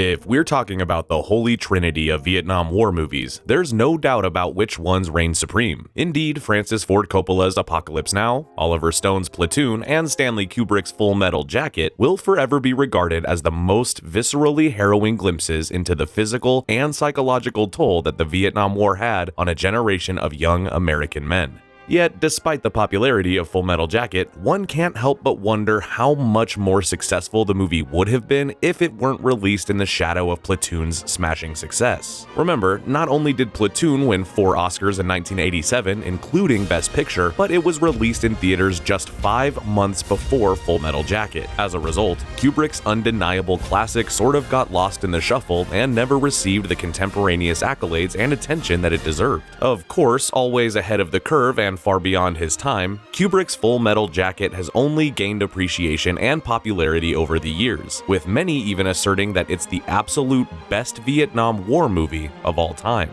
If we're talking about the holy trinity of Vietnam War movies, there's no doubt about which ones reign supreme. Indeed, Francis Ford Coppola's Apocalypse Now, Oliver Stone's Platoon, and Stanley Kubrick's Full Metal Jacket will forever be regarded as the most viscerally harrowing glimpses into the physical and psychological toll that the Vietnam War had on a generation of young American men. Yet, despite the popularity of Full Metal Jacket, one can't help but wonder how much more successful the movie would have been if it weren't released in the shadow of Platoon's smashing success. Remember, not only did Platoon win 4 Oscars in 1987, including Best Picture, but it was released in theaters just 5 months before Full Metal Jacket. As a result, Kubrick's undeniable classic sort of got lost in the shuffle and never received the contemporaneous accolades and attention that it deserved. Of course, always ahead of the curve and far beyond his time, Kubrick's Full Metal Jacket has only gained appreciation and popularity over the years, with many even asserting that it's the absolute best Vietnam War movie of all time.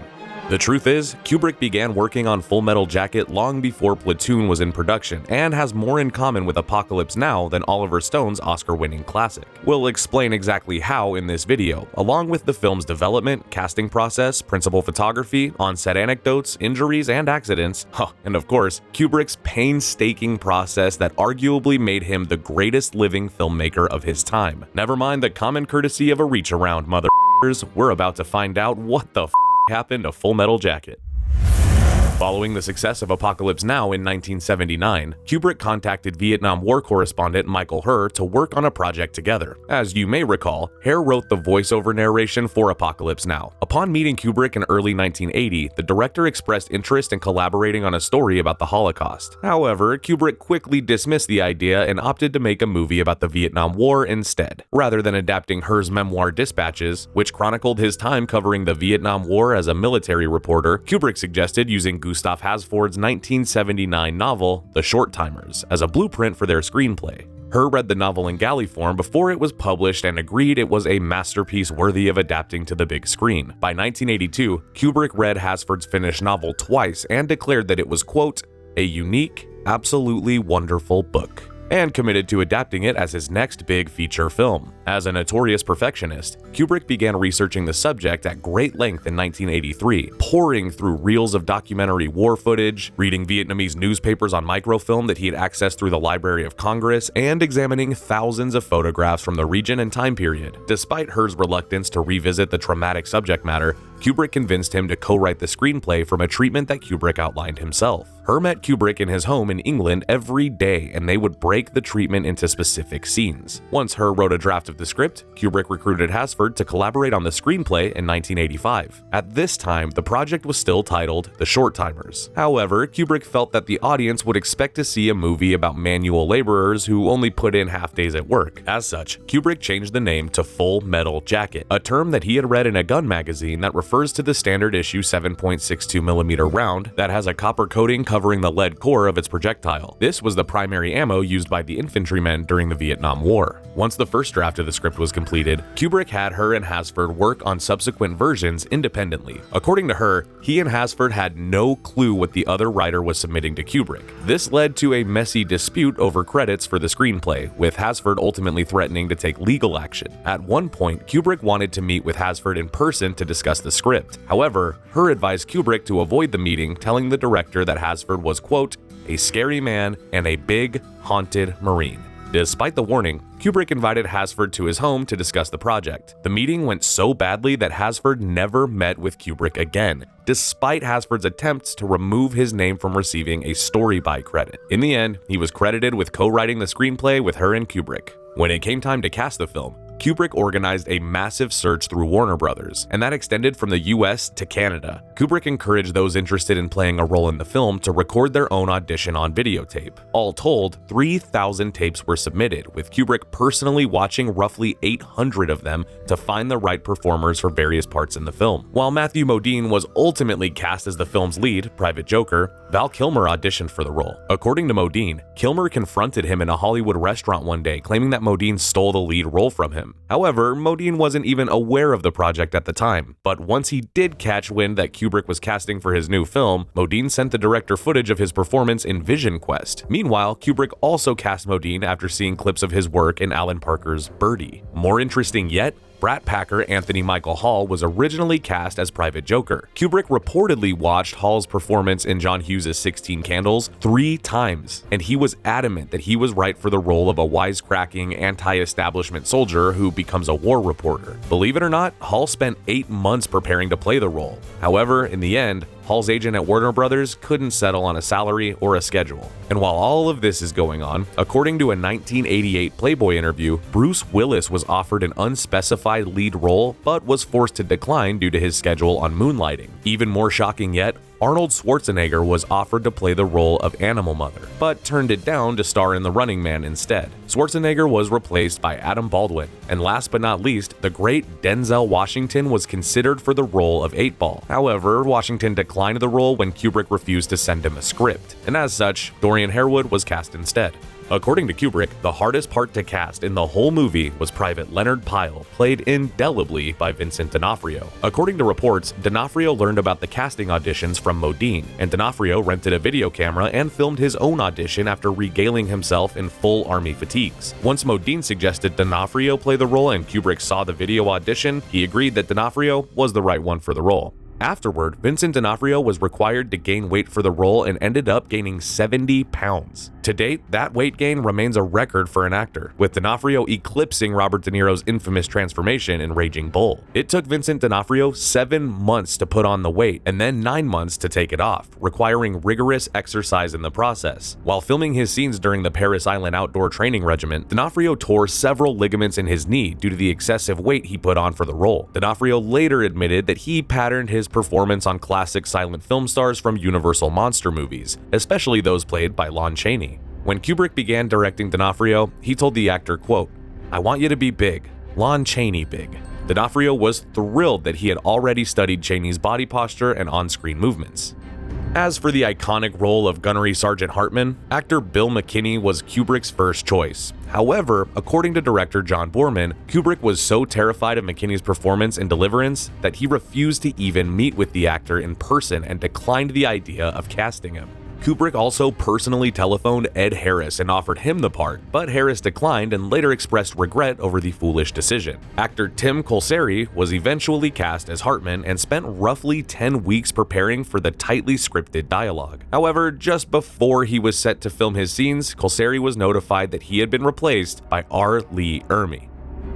The truth is, Kubrick began working on Full Metal Jacket long before Platoon was in production and has more in common with Apocalypse Now than Oliver Stone's Oscar-winning classic. We'll explain exactly how in this video, along with the film's development, casting process, principal photography, on-set anecdotes, injuries and accidents, and of course, Kubrick's painstaking process that arguably made him the greatest living filmmaker of his time. Never mind the common courtesy of a reach-around, motherfuckers, we're about to find out what the happened to Full Metal Jacket. Following the success of Apocalypse Now in 1979, Kubrick contacted Vietnam War correspondent Michael Herr to work on a project together. As you may recall, Herr wrote the voiceover narration for Apocalypse Now. Upon meeting Kubrick in early 1980, the director expressed interest in collaborating on a story about the Holocaust. However, Kubrick quickly dismissed the idea and opted to make a movie about the Vietnam War instead. Rather than adapting Herr's memoir Dispatches, which chronicled his time covering the Vietnam War as a military reporter, Kubrick suggested using Gustav Hasford's 1979 novel, The Short-Timers, as a blueprint for their screenplay. Herr read the novel in galley form before it was published and agreed it was a masterpiece worthy of adapting to the big screen. By 1982, Kubrick read Hasford's finished novel twice and declared that it was, quote, a unique, absolutely wonderful book, and committed to adapting it as his next big feature film. As a notorious perfectionist, Kubrick began researching the subject at great length in 1983, poring through reels of documentary war footage, reading Vietnamese newspapers on microfilm that he had accessed through the Library of Congress, and examining thousands of photographs from the region and time period. Despite Herr's reluctance to revisit the traumatic subject matter, Kubrick convinced him to co-write the screenplay from a treatment that Kubrick outlined himself. Herr met Kubrick in his home in England every day, and they would break the treatment into specific scenes. Once Herr wrote a draft of the script, Kubrick recruited Hasford to collaborate on the screenplay in 1985. At this time, the project was still titled The Short-Timers. However, Kubrick felt that the audience would expect to see a movie about manual laborers who only put in half days at work. As such, Kubrick changed the name to Full Metal Jacket, a term that he had read in a gun magazine that refers to the standard issue 7.62mm round that has a copper coating covering the lead core of its projectile. This was the primary ammo used by the infantrymen during the Vietnam War. Once the first draft of the script was completed, Kubrick had Herr and Hasford work on subsequent versions independently. According to Herr, he and Hasford had no clue what the other writer was submitting to Kubrick. This led to a messy dispute over credits for the screenplay, with Hasford ultimately threatening to take legal action. At one point, Kubrick wanted to meet with Hasford in person to discuss the script. However, Herr advised Kubrick to avoid the meeting, telling the director that Hasford was, quote, a scary man and a big, haunted Marine. Despite the warning, Kubrick invited Hasford to his home to discuss the project. The meeting went so badly that Hasford never met with Kubrick again, despite Hasford's attempts to remove his name from receiving a story by credit. In the end, he was credited with co-writing the screenplay with Herr and Kubrick. When it came time to cast the film, Kubrick organized a massive search through Warner Brothers, and that extended from the US to Canada. Kubrick encouraged those interested in playing a role in the film to record their own audition on videotape. All told, 3,000 tapes were submitted, with Kubrick personally watching roughly 800 of them to find the right performers for various parts in the film. While Matthew Modine was ultimately cast as the film's lead, Private Joker, Val Kilmer auditioned for the role. According to Modine, Kilmer confronted him in a Hollywood restaurant one day, claiming that Modine stole the lead role from him. However, Modine wasn't even aware of the project at the time, but once he did catch wind that Kubrick was casting for his new film, Modine sent the director footage of his performance in Vision Quest. Meanwhile, Kubrick also cast Modine after seeing clips of his work in Alan Parker's Birdie. More interesting yet, Brat Packer Anthony Michael Hall was originally cast as Private Joker. Kubrick reportedly watched Hall's performance in John Hughes' 16 Candles 3 times, and he was adamant that he was right for the role of a wisecracking, anti-establishment soldier who becomes a war reporter. Believe it or not, Hall spent 8 months preparing to play the role. However, in the end, Hall's agent at Warner Brothers couldn't settle on a salary or a schedule. And while all of this is going on, according to a 1988 Playboy interview, Bruce Willis was offered an unspecified lead role but was forced to decline due to his schedule on moonlighting. Even more shocking yet, Arnold Schwarzenegger was offered to play the role of Animal Mother, but turned it down to star in The Running Man instead. Schwarzenegger was replaced by Adam Baldwin, and last but not least, the great Denzel Washington was considered for the role of 8-Ball. However, Washington declined the role when Kubrick refused to send him a script, and as such, Dorian Harewood was cast instead. According to Kubrick, the hardest part to cast in the whole movie was Private Leonard Pyle, played indelibly by Vincent D'Onofrio. According to reports, D'Onofrio learned about the casting auditions from Modine, and D'Onofrio rented a video camera and filmed his own audition after regaling himself in full army fatigues. Once Modine suggested D'Onofrio play the role and Kubrick saw the video audition, he agreed that D'Onofrio was the right one for the role. Afterward, Vincent D'Onofrio was required to gain weight for the role and ended up gaining 70 pounds. To date, that weight gain remains a record for an actor, with D'Onofrio eclipsing Robert De Niro's infamous transformation in Raging Bull. It took Vincent D'Onofrio 7 months to put on the weight and then 9 months to take it off, requiring rigorous exercise in the process. While filming his scenes during the Paris Island outdoor training regimen, D'Onofrio tore several ligaments in his knee due to the excessive weight he put on for the role. D'Onofrio later admitted that he patterned his performance on classic silent film stars from Universal monster movies, especially those played by Lon Chaney. When Kubrick began directing D'Onofrio, he told the actor, quote, "I want you to be big, Lon Chaney big." D'Onofrio was thrilled that he had already studied Chaney's body posture and on-screen movements. As for the iconic role of Gunnery Sergeant Hartman, actor Bill McKinney was Kubrick's first choice. However, according to director John Boorman, Kubrick was so terrified of McKinney's performance in Deliverance that he refused to even meet with the actor in person and declined the idea of casting him. Kubrick also personally telephoned Ed Harris and offered him the part, but Harris declined and later expressed regret over the foolish decision. Actor Tim Colseri was eventually cast as Hartman and spent roughly 10 weeks preparing for the tightly scripted dialogue. However, just before he was set to film his scenes, Colseri was notified that he had been replaced by R. Lee Ermey.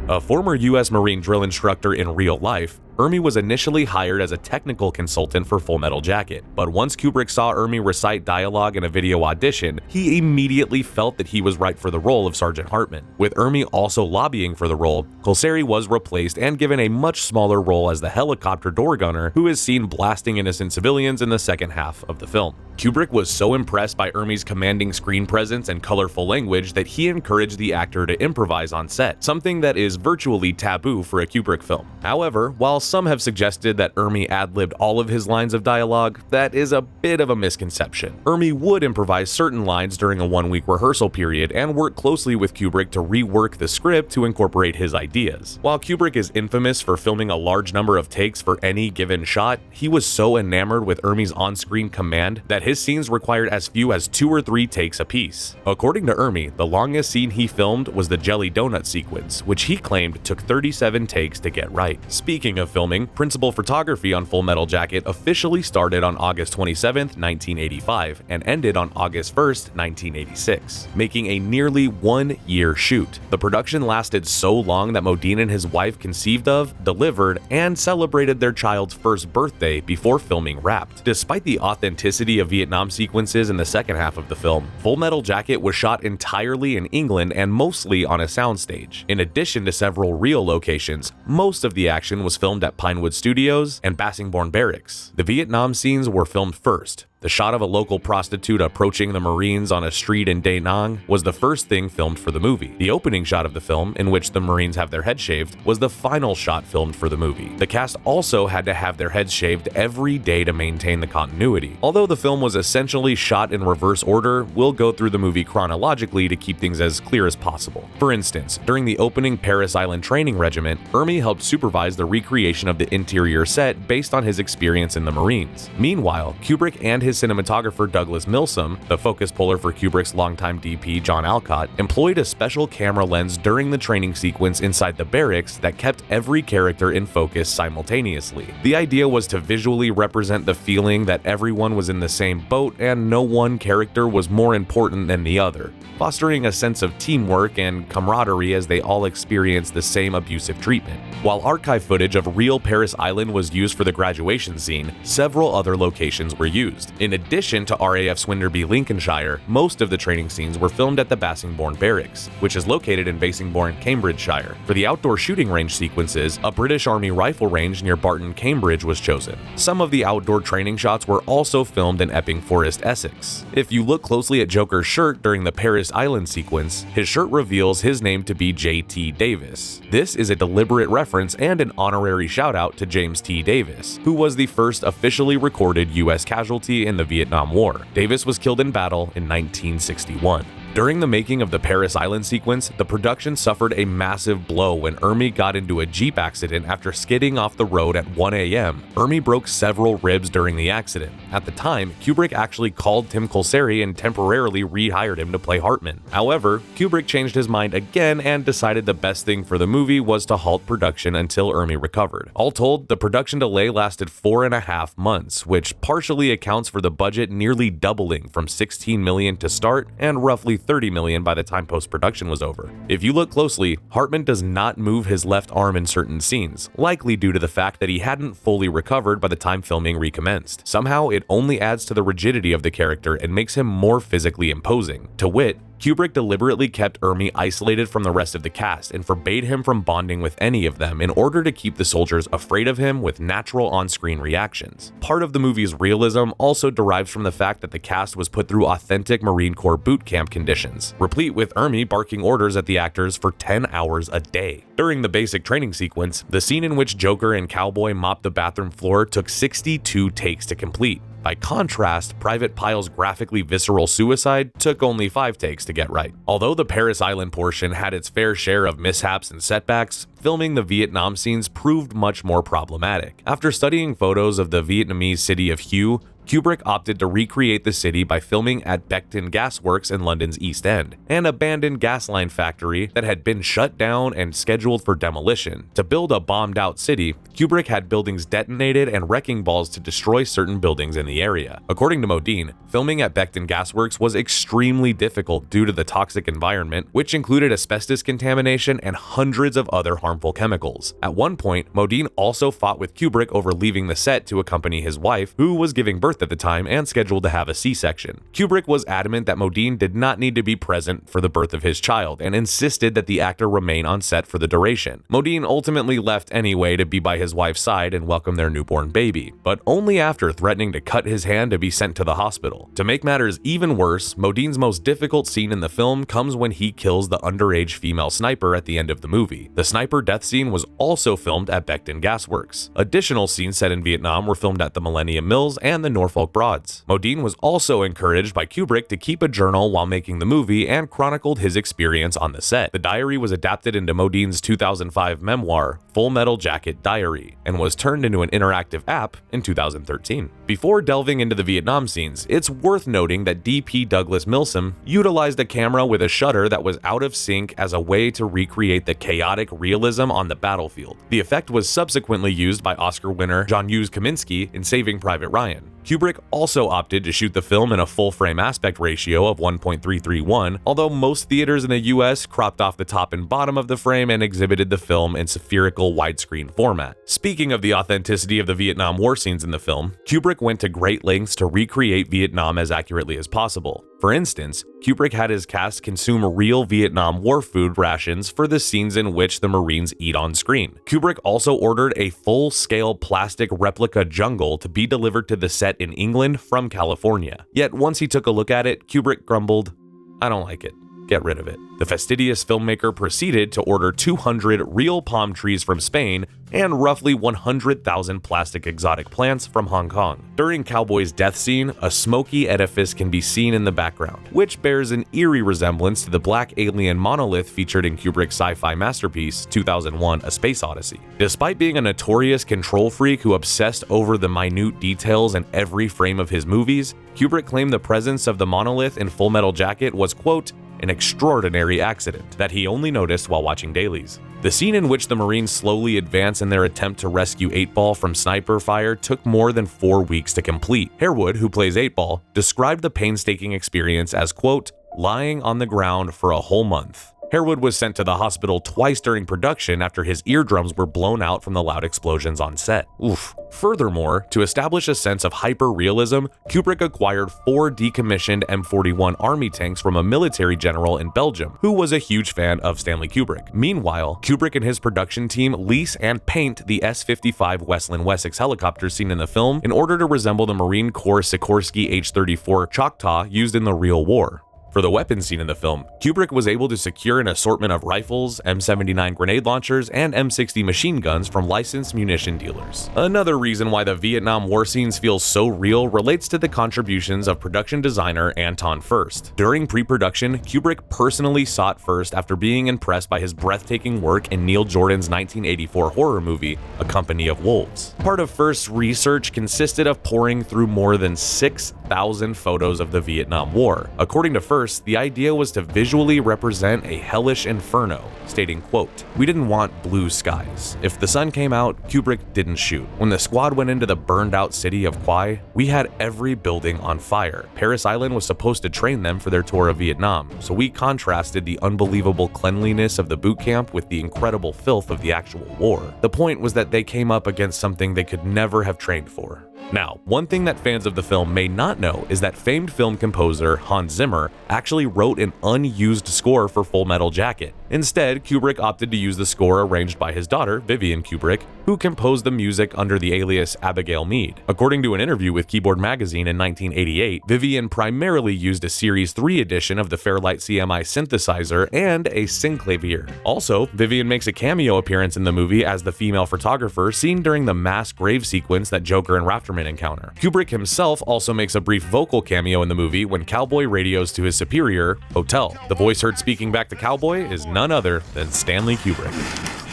A former U.S. Marine drill instructor in real life, Ermey was initially hired as a technical consultant for Full Metal Jacket, but once Kubrick saw Ermey recite dialogue in a video audition, he immediately felt that he was right for the role of Sergeant Hartman. With Ermey also lobbying for the role, Colseri was replaced and given a much smaller role as the helicopter door gunner who is seen blasting innocent civilians in the second half of the film. Kubrick was so impressed by Ermey's commanding screen presence and colorful language that he encouraged the actor to improvise on set, something that is virtually taboo for a Kubrick film. However, while some have suggested that Ermey ad-libbed all of his lines of dialogue, that is a bit of a misconception. Ermey would improvise certain lines during a 1-week rehearsal period and work closely with Kubrick to rework the script to incorporate his ideas. While Kubrick is infamous for filming a large number of takes for any given shot, he was so enamored with Ermey's on-screen command that his scenes required as few as 2 or 3 takes apiece. According to Ermey, the longest scene he filmed was the jelly donut sequence, which he claimed took 37 takes to get right. Speaking of filming, principal photography on Full Metal Jacket officially started on August 27, 1985, and ended on August 1, 1986, making a nearly 1-year shoot. The production lasted so long that Modine and his wife conceived of, delivered, and celebrated their child's first birthday before filming wrapped. Despite the authenticity of Vietnam sequences in the second half of the film, Full Metal Jacket was shot entirely in England and mostly on a soundstage. In addition to several real locations, most of the action was filmed at Pinewood Studios and Bassingbourn Barracks. The Vietnam scenes were filmed first. The shot of a local prostitute approaching the Marines on a street in Da Nang was the first thing filmed for the movie. The opening shot of the film, in which the Marines have their heads shaved, was the final shot filmed for the movie. The cast also had to have their heads shaved every day to maintain the continuity. Although the film was essentially shot in reverse order, we'll go through the movie chronologically to keep things as clear as possible. For instance, during the opening Paris Island training regiment, Ermey helped supervise the recreation of the interior set based on his experience in the Marines. Meanwhile, Kubrick and his cinematographer Douglas Milsom, the focus puller for Kubrick's longtime DP John Alcott, employed a special camera lens during the training sequence inside the barracks that kept every character in focus simultaneously. The idea was to visually represent the feeling that everyone was in the same boat and no one character was more important than the other, fostering a sense of teamwork and camaraderie as they all experienced the same abusive treatment. While archive footage of real Paris Island was used for the graduation scene, several other locations were used. In addition to RAF Swinderby, Lincolnshire, most of the training scenes were filmed at the Bassingbourn Barracks, which is located in Bassingbourn, Cambridgeshire. For the outdoor shooting range sequences, a British Army rifle range near Barton, Cambridge was chosen. Some of the outdoor training shots were also filmed in Epping Forest, Essex. If you look closely at Joker's shirt during the Paris Island sequence, his shirt reveals his name to be J.T. Davis. This is a deliberate reference and an honorary shout-out to James T. Davis, who was the first officially recorded U.S. casualty in the Vietnam War. Davis was killed in battle in 1961. During the making of the Paris Island sequence, the production suffered a massive blow when Ermey got into a Jeep accident after skidding off the road at 1 a.m. Ermey broke several ribs during the accident. At the time, Kubrick actually called Tim Colseri and temporarily rehired him to play Hartman. However, Kubrick changed his mind again and decided the best thing for the movie was to halt production until Ermey recovered. All told, the production delay lasted 4.5 months, which partially accounts for the budget nearly doubling from $16 million to start and roughly $30 million by the time post-production was over. If you look closely, Hartman does not move his left arm in certain scenes, likely due to the fact that he hadn't fully recovered by the time filming recommenced. Somehow, it only adds to the rigidity of the character and makes him more physically imposing. To wit, Kubrick deliberately kept Ermey isolated from the rest of the cast and forbade him from bonding with any of them in order to keep the soldiers afraid of him with natural on-screen reactions. Part of the movie's realism also derives from the fact that the cast was put through authentic Marine Corps boot camp conditions, replete with Ermey barking orders at the actors for 10 hours a day. During the basic training sequence, the scene in which Joker and Cowboy mop the bathroom floor took 62 takes to complete. By contrast, Private Pyle's graphically visceral suicide took only 5 takes to get right. Although the Paris Island portion had its fair share of mishaps and setbacks, filming the Vietnam scenes proved much more problematic. After studying photos of the Vietnamese city of Hue, Kubrick opted to recreate the city by filming at Beckton Gas Works in London's East End, an abandoned gas line factory that had been shut down and scheduled for demolition. To build a bombed-out city, Kubrick had buildings detonated and wrecking balls to destroy certain buildings in the area. According to Modine, filming at Beckton Gas Works was extremely difficult due to the toxic environment, which included asbestos contamination and hundreds of other harmful chemicals. At one point, Modine also fought with Kubrick over leaving the set to accompany his wife, who was giving birth at the time and scheduled to have a C-section. Kubrick was adamant that Modine did not need to be present for the birth of his child and insisted that the actor remain on set for the duration. Modine ultimately left anyway to be by his wife's side and welcome their newborn baby, but only after threatening to cut his hand to be sent to the hospital. To make matters even worse, Modine's most difficult scene in the film comes when he kills the underage female sniper at the end of the movie. The sniper death scene was also filmed at Beckton Gas Works. Additional scenes set in Vietnam were filmed at the Millennium Mills and the Norfolk Broads. Modine was also encouraged by Kubrick to keep a journal while making the movie and chronicled his experience on the set. The diary was adapted into Modine's 2005 memoir, Full Metal Jacket Diary, and was turned into an interactive app in 2013. Before delving into the Vietnam scenes, it's worth noting that DP Douglas Milsom utilized a camera with a shutter that was out of sync as a way to recreate the chaotic realism on the battlefield. The effect was subsequently used by Oscar winner Janusz Kaminski in Saving Private Ryan. Kubrick also opted to shoot the film in a full-frame aspect ratio of 1.331, although most theaters in the US cropped off the top and bottom of the frame and exhibited the film in spherical widescreen format. Speaking of the authenticity of the Vietnam War scenes in the film, Kubrick went to great lengths to recreate Vietnam as accurately as possible. For instance, Kubrick had his cast consume real Vietnam War food rations for the scenes in which the Marines eat on screen. Kubrick also ordered a full-scale plastic replica jungle to be delivered to the set in England from California. Yet once he took a look at it, Kubrick grumbled, "I don't like it." get rid of it. The fastidious filmmaker proceeded to order 200 real palm trees from Spain and roughly 100,000 plastic exotic plants from Hong Kong. During Cowboy's death scene, a smoky edifice can be seen in the background, which bears an eerie resemblance to the black alien monolith featured in Kubrick's sci-fi masterpiece 2001: A Space Odyssey. Despite being a notorious control freak who obsessed over the minute details in every frame of his movies, Kubrick claimed the presence of the monolith in Full Metal Jacket was, quote, an extraordinary accident that he only noticed while watching dailies. The scene in which the Marines slowly advance in their attempt to rescue 8-Ball from sniper fire took more than 4 weeks to complete. Harewood, who plays 8-Ball, described the painstaking experience as, quote, lying on the ground for a whole month. Harewood was sent to the hospital twice during production after his eardrums were blown out from the loud explosions on set. Oof. Furthermore, to establish a sense of hyper-realism, Kubrick acquired 4 decommissioned M41 army tanks from a military general in Belgium, who was a huge fan of Stanley Kubrick. Meanwhile, Kubrick and his production team lease and paint the S-55 Westland Wessex helicopter seen in the film in order to resemble the Marine Corps Sikorsky H-34 Choctaw used in the real war. For the weapons scene in the film, Kubrick was able to secure an assortment of rifles, M79 grenade launchers, and M60 machine guns from licensed munition dealers. Another reason why the Vietnam War scenes feel so real relates to the contributions of production designer Anton Furst. During pre-production, Kubrick personally sought Furst after being impressed by his breathtaking work in Neil Jordan's 1984 horror movie, A Company of Wolves. Part of Furst's research consisted of poring through more than 6,000 photos of the Vietnam War. According to Furst, the idea was to visually represent a hellish inferno, stating, quote, we didn't want blue skies. If the sun came out, Kubrick didn't shoot. When the squad went into the burned out city of Quai, we had every building on fire. Paris Island was supposed to train them for their tour of Vietnam, so we contrasted the unbelievable cleanliness of the boot camp with the incredible filth of the actual war. The point was that they came up against something they could never have trained for. Now, one thing that fans of the film may not know is that famed film composer Hans Zimmer actually wrote an unused score for Full Metal Jacket. Instead, Kubrick opted to use the score arranged by his daughter, Vivian Kubrick, who composed the music under the alias Abigail Mead. According to an interview with Keyboard Magazine in 1988, Vivian primarily used a Series 3 edition of the Fairlight CMI synthesizer and a synclavier. Also, Vivian makes a cameo appearance in the movie as the female photographer seen during the mass grave sequence that Joker and Rafterman encounter. Kubrick himself also makes a brief vocal cameo in the movie when Cowboy radios to his superior, Hotel. The voice heard speaking back to Cowboy is none other than Stanley Kubrick.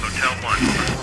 Hotel 1.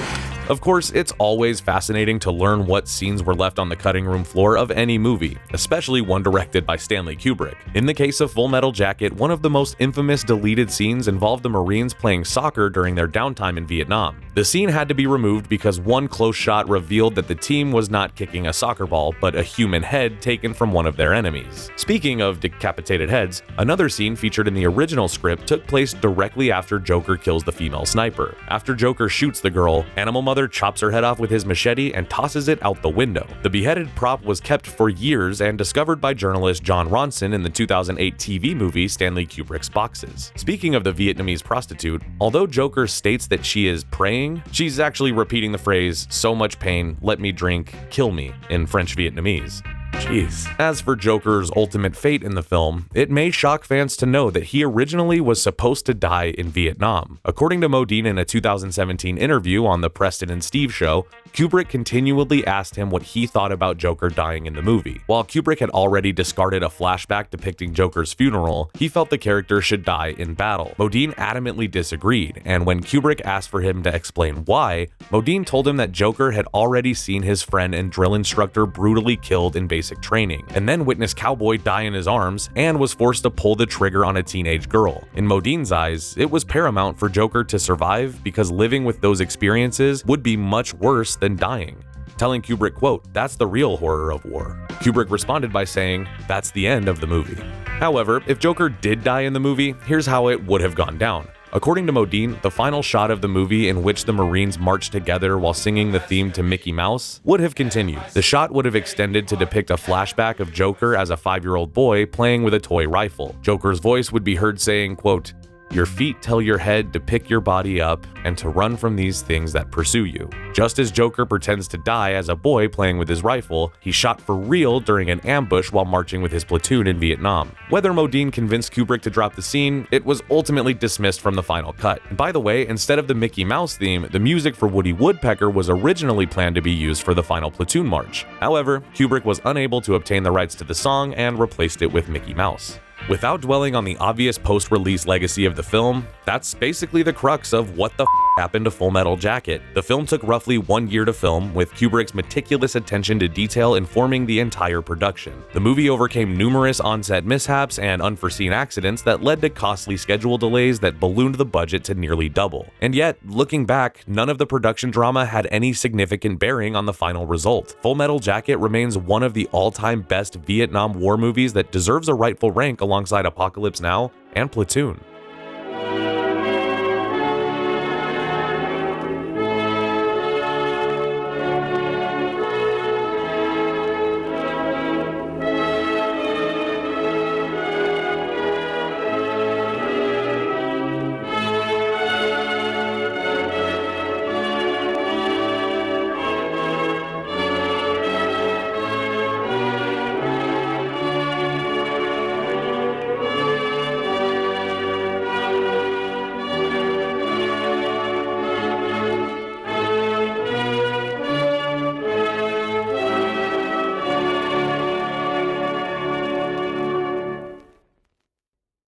Of course, it's always fascinating to learn what scenes were left on the cutting room floor of any movie, especially one directed by Stanley Kubrick. In the case of Full Metal Jacket, one of the most infamous deleted scenes involved the Marines playing soccer during their downtime in Vietnam. The scene had to be removed because one close shot revealed that the team was not kicking a soccer ball, but a human head taken from one of their enemies. Speaking of decapitated heads, another scene featured in the original script took place directly after Joker kills the female sniper. After Joker shoots the girl, Animal Mother chops her head off with his machete and tosses it out the window. The beheaded prop was kept for years and discovered by journalist John Ronson in the 2008 TV movie Stanley Kubrick's Boxes. Speaking of the Vietnamese prostitute, although Joker states that she is praying, she's actually repeating the phrase, "So much pain, let me drink, kill me," in French Vietnamese. Jeez. As for Joker's ultimate fate in the film, it may shock fans to know that he originally was supposed to die in Vietnam. According to Modine in a 2017 interview on the Preston and Steve show, Kubrick continually asked him what he thought about Joker dying in the movie. While Kubrick had already discarded a flashback depicting Joker's funeral, he felt the character should die in battle. Modine adamantly disagreed, and when Kubrick asked for him to explain why, Modine told him that Joker had already seen his friend and drill instructor brutally killed in basic training, and then witnessed Cowboy die in his arms and was forced to pull the trigger on a teenage girl. In Modine's eyes, it was paramount for Joker to survive because living with those experiences would be much worse than dying, telling Kubrick, quote, "That's the real horror of war." Kubrick responded by saying, "That's the end of the movie." However, if Joker did die in the movie, here's how it would have gone down. According to Modine, the final shot of the movie in which the Marines marched together while singing the theme to Mickey Mouse would have continued. The shot would have extended to depict a flashback of Joker as a 5-year-old boy playing with a toy rifle. Joker's voice would be heard saying, quote, "Your feet tell your head to pick your body up, and to run from these things that pursue you. Just as Joker pretends to die as a boy playing with his rifle, he shot for real during an ambush while marching with his platoon in Vietnam. Whether Modine convinced Kubrick to drop the scene, it was ultimately dismissed from the final cut. And by the way, instead of the Mickey Mouse theme, the music for Woody Woodpecker was originally planned to be used for the final platoon march. However, Kubrick was unable to obtain the rights to the song and replaced it with Mickey Mouse. Without dwelling on the obvious post-release legacy of the film, that's basically the crux of what the happened to Full Metal Jacket. The film took roughly 1 year to film, with Kubrick's meticulous attention to detail informing the entire production. The movie overcame numerous on-set mishaps and unforeseen accidents that led to costly schedule delays that ballooned the budget to nearly double. And yet, looking back, none of the production drama had any significant bearing on the final result. Full Metal Jacket remains one of the all-time best Vietnam War movies that deserves a rightful rank alongside Apocalypse Now and Platoon.